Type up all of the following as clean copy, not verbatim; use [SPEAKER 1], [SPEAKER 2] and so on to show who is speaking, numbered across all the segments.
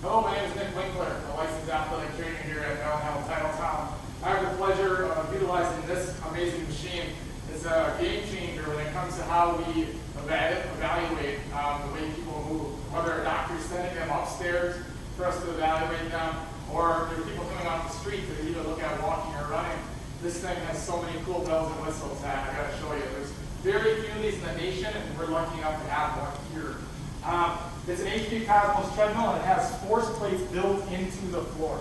[SPEAKER 1] Hello, my name is Winkler, a licensed athletic trainer here at Titletown. I have the pleasure of utilizing this amazing machine. It's a game changer when it comes to how we evaluate the way people move. Whether a doctor's sending them upstairs for us to evaluate them, or there are people coming off the street to either look at walking or running. This thing has so many cool bells and whistles that I got to show you. There's very few of these in the nation, and we're lucky enough to have one here. It's an HP Cosmos treadmill, and it has force plates built into the floor.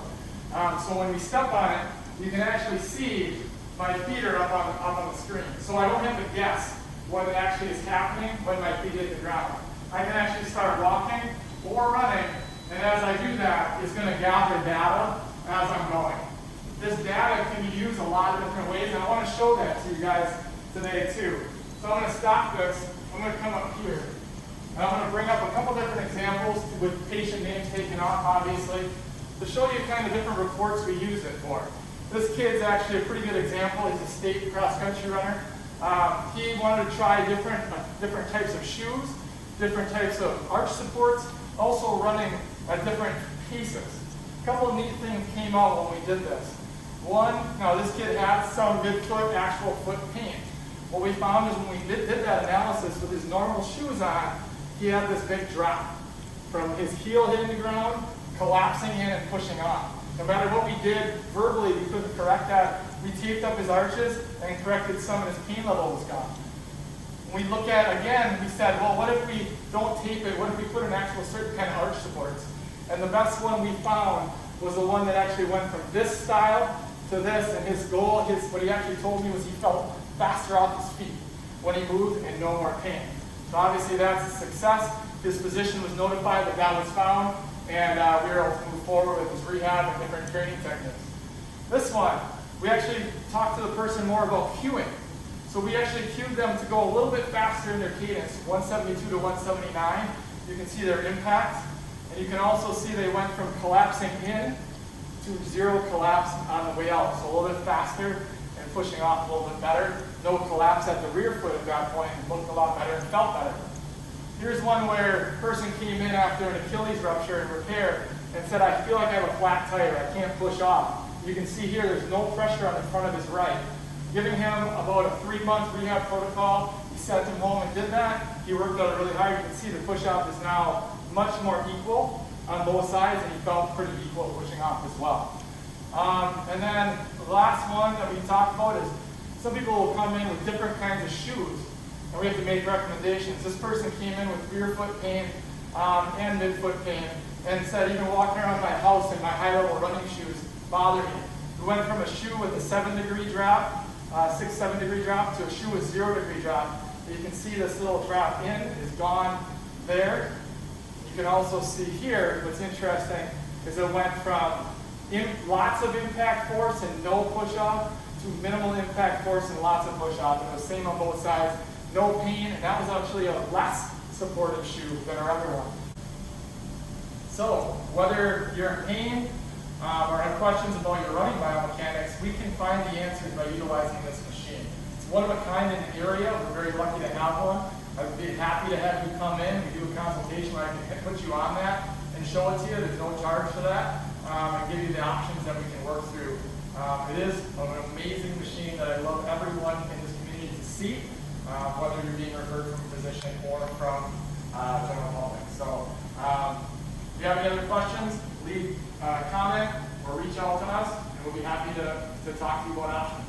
[SPEAKER 1] So when we step on it, you can actually see my feet are up on the screen. So I don't have to guess what actually is happening when my feet hit the ground. I can actually start walking or running, and as I do that, it's going to gather data as I'm going. This data can be used a lot of different ways, and I want to show that to you guys today too. So I'm going to stop this. I'm going to come up here. And I'm going to bring up a couple different examples with patient names taken off, obviously, to show you kind of different reports we use it for. This kid's actually a pretty good example. He's a state cross-country runner. He wanted to try different types of shoes, different types of arch supports, also running at different paces. A couple of neat things came out when we did this. One, now this kid had some midfoot, actual foot pain. What we found is when we did that analysis with his normal shoes on, he had this big drop from his heel hitting the ground, collapsing in and pushing off. No matter what we did verbally, we couldn't correct that. We taped up his arches and corrected some of his pain level was gone. When we look at, again, we said, well, what if we don't tape it? What if we put an actual certain kind of arch supports? And the best one we found was the one that actually went from this style to this, and his goal, what he actually told me was he felt faster off his feet when he moved and no more pain. So obviously that's a success. His physician was notified that that was found, and we were able to move forward with his rehab and different training techniques. This one, we actually talked to the person more about cueing. So we actually cued them to go a little bit faster in their cadence, 172 to 179. You can see their impact, and you can also see they went from collapsing in to zero collapse on the way out. So a little bit faster and pushing off a little bit better. No collapse at the rear foot at that point, and looked a lot better and felt better. Here's one where a person came in after an Achilles rupture and repair and said, I feel like I have a flat tire, I can't push off. You can see here there's no pressure on the front of his right. Giving him about a 3-month rehab protocol, he sent him home and did that. He worked out really hard. You can see the push-off is now much more equal on both sides, and he felt pretty equal pushing off as well. And then the last one that we talked about is some people will come in with different kinds of shoes, and we have to make recommendations. This person came in with rear foot pain and midfoot pain, and said even walking around my house in my high-level running shoes bother me. We went from a shoe with a 7-degree drop, 6-7 degree drop, to a shoe with 0-degree drop. You can see this little drop in is gone there. You can also see here, what's interesting is it went from lots of impact force and no push-off to minimal impact force and lots of push-off. And it was same on both sides, no pain, and that was actually a less supportive shoe than our other one. So whether you're in pain or have questions about your running biomechanics, we can find the answers by utilizing this machine. It's one of a kind in the area. We're very lucky to have one. I'd be happy to have you come in. We do a consultation where I can put you on that and show it to you. There's no charge for that, and give you the options that we can work through. It is an amazing machine that I love everyone in this community to see, whether you're being referred from a physician or from general public. So if you have any other questions, leave a comment or reach out to us, and we'll be happy to talk to you about options.